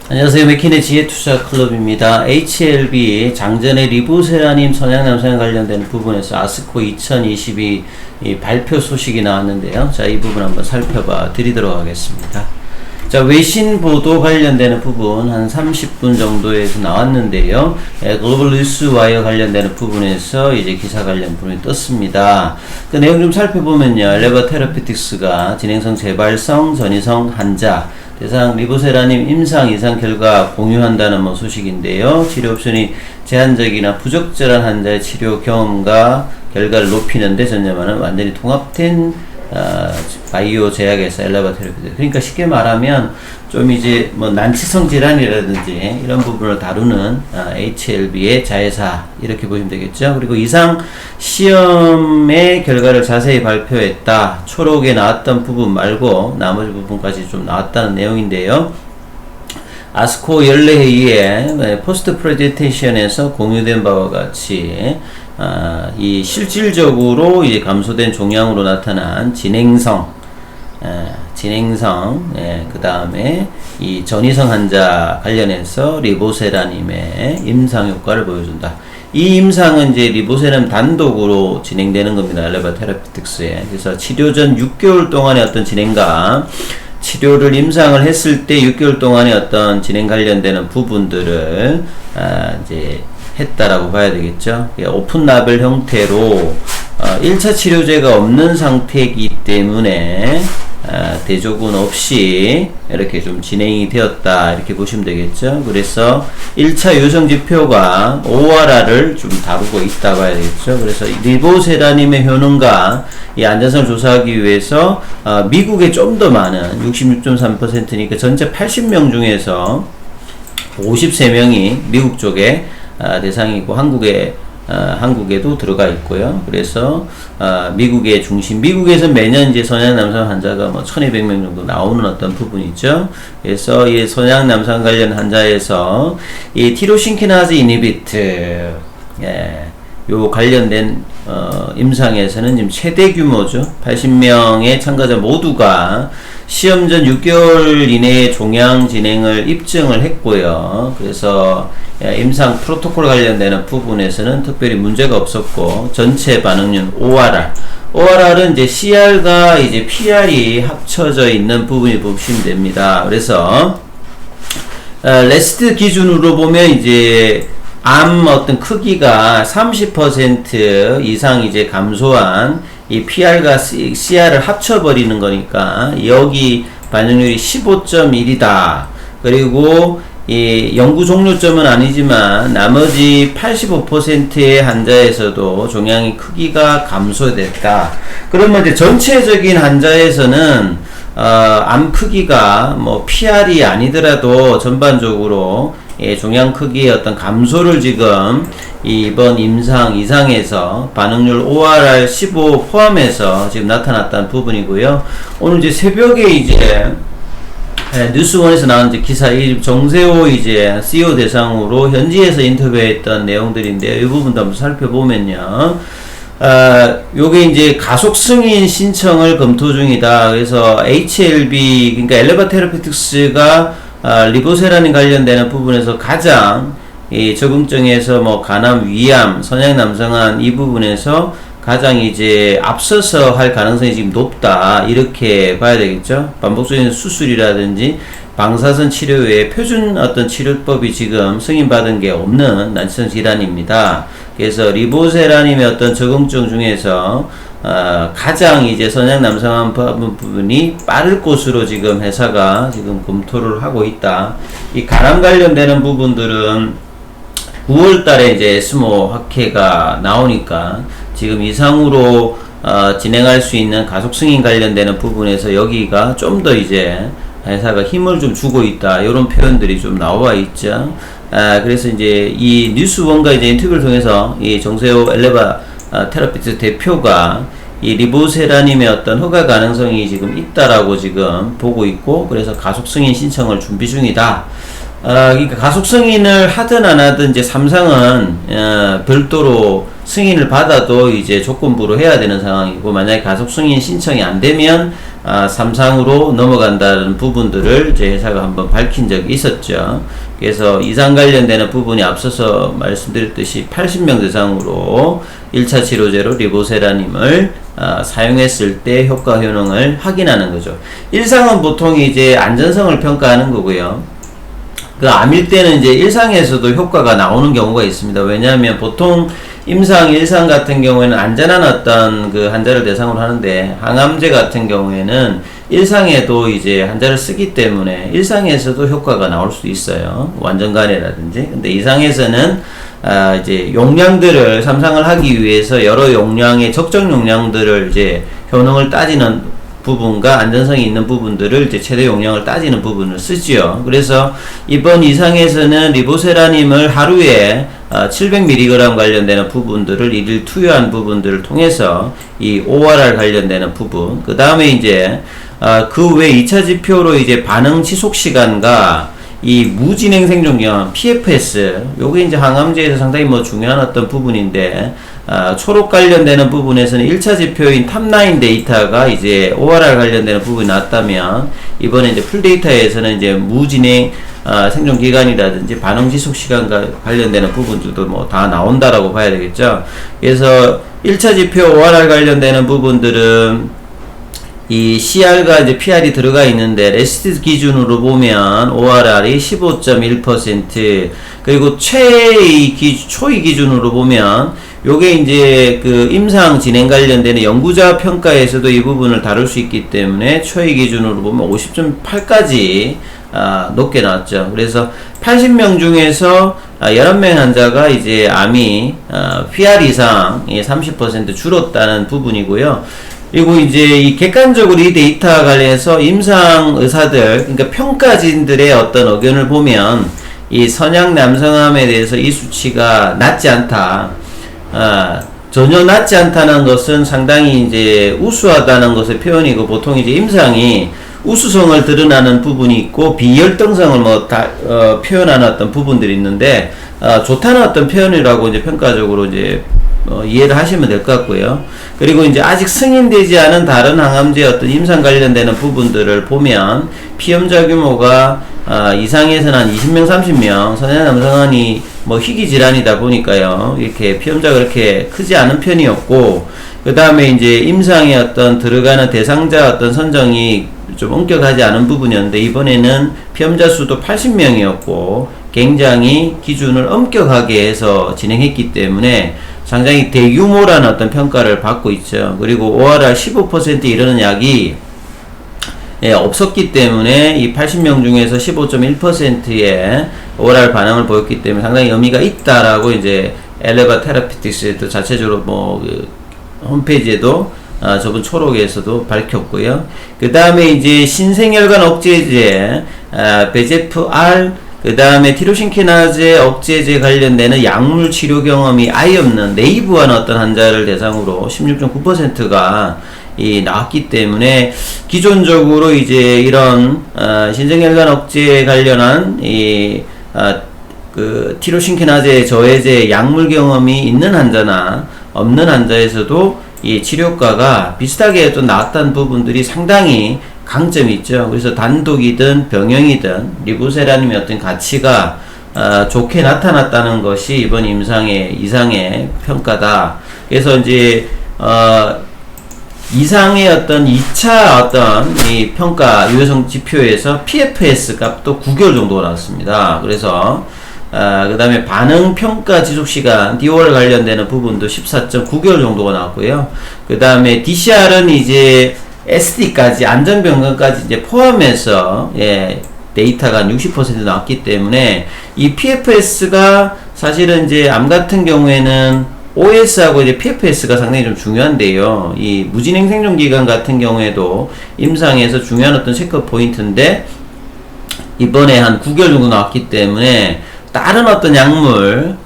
안녕하세요. 맥킨의 지혜투자 클럽입니다. HLB 장전의 리보세라님 선양남성에 관련된 부분에서 아스코 2022 발표 소식이 나왔는데요. 자, 이 부분 한번 살펴봐 드리도록 하겠습니다. 자, 외신 보도 관련되는 부분 한 30분 정도에서 나왔는데요. 글로벌 뉴스와이어 관련되는 부분에서 이제 기사 관련 부분이 떴습니다. 그 내용 좀 살펴보면요. 엘레바 테라피틱스가 진행성 재발성 전이성 환자 대상 리보세라님 임상 이상 결과 공유한다는 소식인데요. 치료 옵션이 제한적이나 부적절한 환자의 치료 경험과 결과를 높이는데 전념하는 완전히 통합된 바이오 제약에서 엘레바 테라피틱스. 그러니까 쉽게 말하면 좀 이제 난치성 질환이라든지 이런 부분을 다루는 HLB의 자회사 이렇게 보시면 되겠죠. 그리고 이상 시험의 결과를 자세히 발표했다. 초록에 나왔던 부분 말고 나머지 부분까지 좀 나왔다는 내용인데요. 아스코 연례회의에 포스트 프레젠테이션에서 공유된 바와 같이 이 실질적으로 이제 감소된 종양으로 나타난 진행성, 그 다음에 이 전이성 환자 관련해서 리보세라님의 임상 효과를 보여준다. 이 임상은 이제 리보세라님 단독으로 진행되는 겁니다. 엘레바 테라피틱스에. 그래서 치료 전 6개월 동안의 어떤 진행과 치료를 임상을 했을 때 6개월 동안의 어떤 진행 관련되는 부분들을 이제 했다라고 봐야 되겠죠. 오픈 라벨 형태로 1차 치료제가 없는 상태이기 때문에 대조군 없이 이렇게 좀 진행이 되었다 이렇게 보시면 되겠죠. 그래서 1차 요청 지표가 ORR을 좀 다루고 있다 봐야 되겠죠. 그래서 리보세라님의 효능과 이 안전성을 조사하기 위해서 미국에 좀 더 많은 66.3%니까 전체 80명 중에서 53명이 미국 쪽에 대상이고 한국에도 들어가 있고요. 그래서 미국의 중심, 미국에서 매년 이제 선양 남성 환자가 1200명 정도 나오는 어떤 부분이죠. 그래서 이 선양 남성 관련 환자에서 이 티로신키나즈 이니비트 요 관련된 임상에서는 지금 최대 규모죠. 80명의 참가자 모두가 시험 전 6개월 이내에 종양 진행을 입증을 했고요. 그래서 임상 프로토콜 관련되는 부분에서는 특별히 문제가 없었고, 전체 반응률 ORR은 이제 CR과 이제 PR이 합쳐져 있는 부분이 보시면 됩니다. 그래서 레스트 기준으로 보면 이제 암 어떤 크기가 30% 이상 이제 감소한 이 PR과 CR을 합쳐버리는 거니까 여기 반응률이 15.1이다. 그리고 이 연구 종료점은 아니지만 나머지 85%의 환자에서도 종양의 크기가 감소됐다. 그러면 이제 전체적인 환자에서는 암 크기가 PR이 아니더라도 전반적으로 종양 크기의 어떤 감소를 지금 이번 임상 이상에서 반응률 ORR 15 포함해서 지금 나타났다는 부분이고요. 오늘 이제 새벽에 이제 뉴스원에서 나온 이제 기사, 이 정세호 이제 CEO 대상으로 현지에서 인터뷰했던 내용들인데요. 이 부분도 한번 살펴보면요. 요게 이제 가속 승인 신청을 검토 중이다. 그래서 HLB, 그러니까 엘레바 테라피틱스가 리보세라님 관련되는 부분에서 가장 이 적응증에서 간암, 위암, 선양 남성한 이 부분에서 가장 이제 앞서서 할 가능성이 지금 높다 이렇게 봐야 되겠죠. 반복적인 수술이라든지 방사선 치료 외에 표준 어떤 치료법이 지금 승인받은 게 없는 난치성 질환입니다. 그래서 리보세라님의 어떤 적응증 중에서 가장 이제 선양 남성한 부분이 빠를 것으로 지금 회사가 지금 검토를 하고 있다. 이 간암 관련되는 부분들은 9월 달에 이제 에스모 학회가 나오니까 지금 이상으로 진행할 수 있는 가속 승인 관련되는 부분에서 여기가 좀 더 이제 회사가 힘을 좀 주고 있다. 이런 표현들이 좀 나와 있죠. 그래서 이제 이 뉴스원과 이제 인터뷰를 통해서 이 정세호 엘레바 테라피틱스 대표가 이 리보세라님의 어떤 허가 가능성이 지금 있다라고 지금 보고 있고, 그래서 가속 승인 신청을 준비 중이다. 그러니까 가속 승인을 하든 안 하든 이제 삼성은 별도로 승인을 받아도 이제 조건부로 해야 되는 상황이고, 만약에 가속 승인 신청이 안 되면 3상으로 넘어간다는 부분들을 이제 회사가 한번 밝힌 적이 있었죠. 그래서 이상 관련되는 부분이 앞서서 말씀드렸듯이 80명 대상으로 1차 치료제로 리보세라님을 사용했을 때 효과 효능을 확인하는 거죠. 1상은 보통 이제 안전성을 평가하는 거고요. 그 암일 때는 이제 1상에서도 효과가 나오는 경우가 있습니다. 왜냐하면 보통 임상 1상 같은 경우에는 안전한 어떤 그 환자를 대상으로 하는데, 항암제 같은 경우에는 1상에도 이제 환자를 쓰기 때문에 1상에서도 효과가 나올 수 있어요. 완전간이라든지. 근데 2상에서는 이제 용량들을 3상을 하기 위해서 여러 용량의 적정 용량들을 이제 효능을 따지는 부분과 안전성이 있는 부분들을 이제 최대 용량을 따지는 부분을 쓰지요. 그래서 이번 이상에서는 리보세라님을 하루에 700mg 관련되는 부분들을 1일 투여한 부분들을 통해서 이 ORR 관련되는 부분, 그 다음에 이제 그 외 2차 지표로 이제 반응 지속 시간과 이 무진행 생존기간 PFS, 요게 이제 항암제에서 상당히 뭐 중요한 어떤 부분인데, 초록 관련되는 부분에서는 1차 지표인 탑9 데이터가 이제 ORR 관련되는 부분이 나왔다면, 이번에 이제 풀 데이터에서는 이제 무진행 생존 기간이라든지 반응 지속 시간과 관련되는 부분들도 뭐 다 나온다라고 봐야 되겠죠. 그래서 1차 지표 ORR 관련되는 부분들은 이 CR과 이제 PR이 들어가 있는데, 레시트 기준으로 보면 ORR이 15.1%, 그리고 초의 기준으로 보면 요게 이제 그 임상 진행 관련되는 연구자 평가에서도 이 부분을 다룰 수 있기 때문에 초의 기준으로 보면 50.8까지 높게 나왔죠. 그래서 80명 중에서 11명 환자가 이제 암이 PR 이상이 30% 줄었다는 부분이고요. 그리고 이제 이 객관적으로 이 데이터 관련해서 임상 의사들, 그러니까 평가진들의 어떤 의견을 보면 이 선양 남성암에 대해서 이 수치가 낮지 않다. 전혀 낮지 않다는 것은 상당히 이제 우수하다는 것의 표현이고, 보통 이제 임상이 우수성을 드러나는 부분이 있고 비열등성을 뭐 표현하는 어떤 부분들이 있는데, 좋다는 어떤 표현이라고 이제 평가적으로 이제 이해를 하시면 될 것 같고요. 그리고 이제 아직 승인되지 않은 다른 항암제 어떤 임상 관련되는 부분들을 보면 피험자 규모가 이상에서는 한 20명, 30명, 선양 남성암이 뭐 희귀 질환이다 보니까요, 이렇게 피험자가 그렇게 크지 않은 편이었고, 그 다음에 이제 임상에 어떤 들어가는 대상자 어떤 선정이 좀 엄격하지 않은 부분이었는데, 이번에는 피험자 수도 80명이었고 굉장히 기준을 엄격하게 해서 진행했기 때문에 상당히 대규모라는 어떤 평가를 받고 있죠. 그리고 ORR 15%에 이르는 약이 없었기 때문에 이 80명 중에서 15.1%의 ORR 반응을 보였기 때문에 상당히 의미가 있다라고 이제 엘레바 테라피틱스에도 자체적으로 뭐 그 홈페이지에도 저번 초록에서도 밝혔고요. 그 다음에 이제 신생혈관 억제제, 베제프-R, 그 다음에 티로신키나제 억제제 관련되는 약물 치료 경험이 아예 없는 네이브한 어떤 환자를 대상으로 16.9%가 나왔기 때문에, 기존적으로 이제 이런 신생혈관 억제에 관련한 그 티로신키나제 저해제 약물 경험이 있는 환자나 없는 환자에서도 이 치료과가 비슷하게 또 나왔다는 부분들이 상당히 강점이 있죠. 그래서 단독이든 병형이든 리보세라님의 어떤 가치가 좋게 나타났다는 것이 이번 이상의 평가다. 그래서 이제 이상의 어떤 2차 어떤 이 평가 유효성 지표에서 PFS 값도 9개월 정도가 나왔습니다. 그래서 그 다음에 반응 평가 지속 시간 DOR 관련되는 부분도 14.9개월 정도가 나왔고요. 그 다음에 DCR은 이제 SD까지 안전변경까지 이제 포함해서 데이터가 60% 나왔기 때문에 이 PFS가 사실은 이제 암 같은 경우에는 OS하고 이제 PFS가 상당히 좀 중요한데요. 이 무진행 생존 기간 같은 경우에도 임상에서 중요한 어떤 체크 포인트인데, 이번에 한 9개월 정도 나왔기 때문에 다른 어떤 약물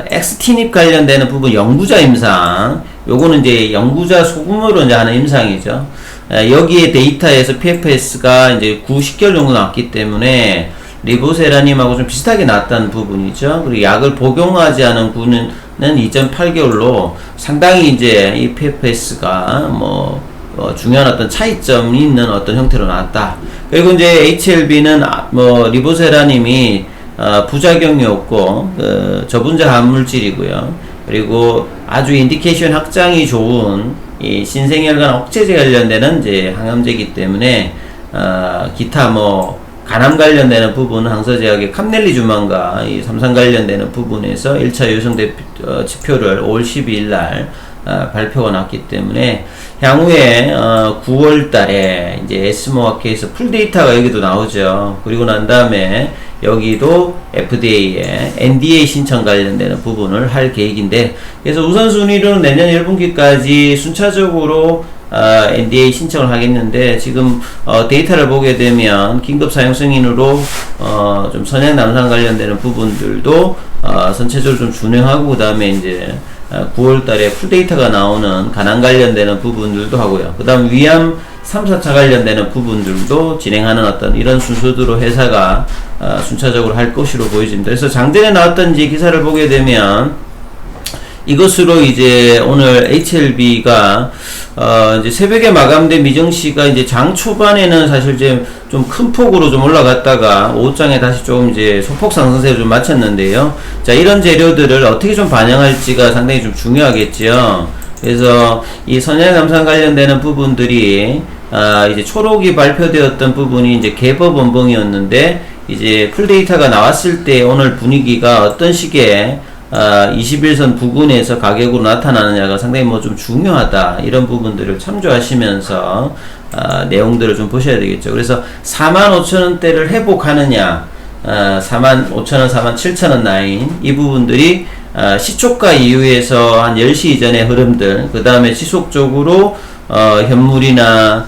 엑스티닙 관련되는 부분 연구자 임상, 요거는 이제 연구자 소금으로 이제 하는 임상이죠. 여기에 데이터에서 PFS가 이제 9, 10개월 정도 나왔기 때문에 리보세라님하고 좀 비슷하게 나왔다는 부분이죠. 그리고 약을 복용하지 않은 구는 2.8개월로 상당히 이제 이 PFS가 중요한 어떤 차이점이 있는 어떤 형태로 나왔다. 그리고 이제 HLB는 리보세라님이 부작용이 없고 저분자 항물질이고요. 그리고 아주 인디케이션 확장이 좋은 이 신생혈관 억제제 관련되는 이제 항암제이기 때문에 기타 간암 관련되는 부분은 항서제약의 캄넬리주만과 이 삼상 관련되는 부분에서 1차 요성 지표를 5월 12일 날 발표가 났기 때문에 향후에 9월 달에 이제 에스모아케에서 풀데이터가 여기도 나오죠. 그리고 난 다음에 여기도 FDA에 NDA 신청 관련되는 부분을 할 계획인데, 그래서 우선순위로는 내년 1분기까지 순차적으로 NDA 신청을 하겠는데, 지금 데이터를 보게 되면 긴급 사용 승인으로 좀 선행 남상 관련되는 부분들도 전체적으로 좀 준행하고, 그 다음에 이제 9월 달에 풀데이터가 나오는 간암 관련되는 부분들도 하고요. 그 다음 위암 3, 4차 관련되는 부분들도 진행하는 어떤 이런 순서대로 회사가 순차적으로 할 것으로 보여집니다. 그래서 장전에 나왔던 이제 기사를 보게 되면 이것으로 이제 오늘 HLB가 이제 새벽에 마감된 미정시가 이제 장 초반에는 사실 좀 큰 폭으로 좀 올라갔다가 오후장에 다시 좀 이제 소폭 상승세를 좀 마쳤는데요. 자, 이런 재료들을 어떻게 좀 반영할지가 상당히 좀 중요하겠죠. 그래서 이 선약 감산 관련되는 부분들이 이제 초록이 발표되었던 부분이 이제 개법 원봉이었는데, 이제 풀데이터가 나왔을 때 오늘 분위기가 어떤 식의 21선 부근에서 가격으로 나타나느냐가 상당히 좀 중요하다. 이런 부분들을 참조하시면서 내용들을 좀 보셔야 되겠죠. 그래서 45,000원대를 회복하느냐, 45,000원, 47,000원 라인, 이 부분들이 시초가 이후에서 한 10시 이전의 흐름들, 그 다음에 지속적으로 현물이나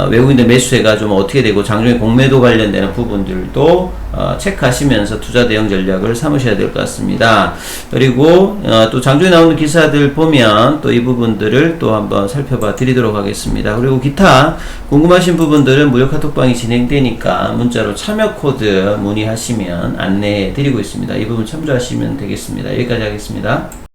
외국인들 매수세가 좀 어떻게 되고 장중에 공매도 관련되는 부분들도 체크하시면서 투자 대응 전략을 삼으셔야 될 것 같습니다. 그리고 또 장중에 나오는 기사들 보면 또 이 부분들을 또 한번 살펴봐 드리도록 하겠습니다. 그리고 기타 궁금하신 부분들은 무료 카톡방이 진행되니까 문자로 참여 코드 문의하시면 안내해 드리고 있습니다. 이 부분 참조하시면 되겠습니다. 여기까지 하겠습니다.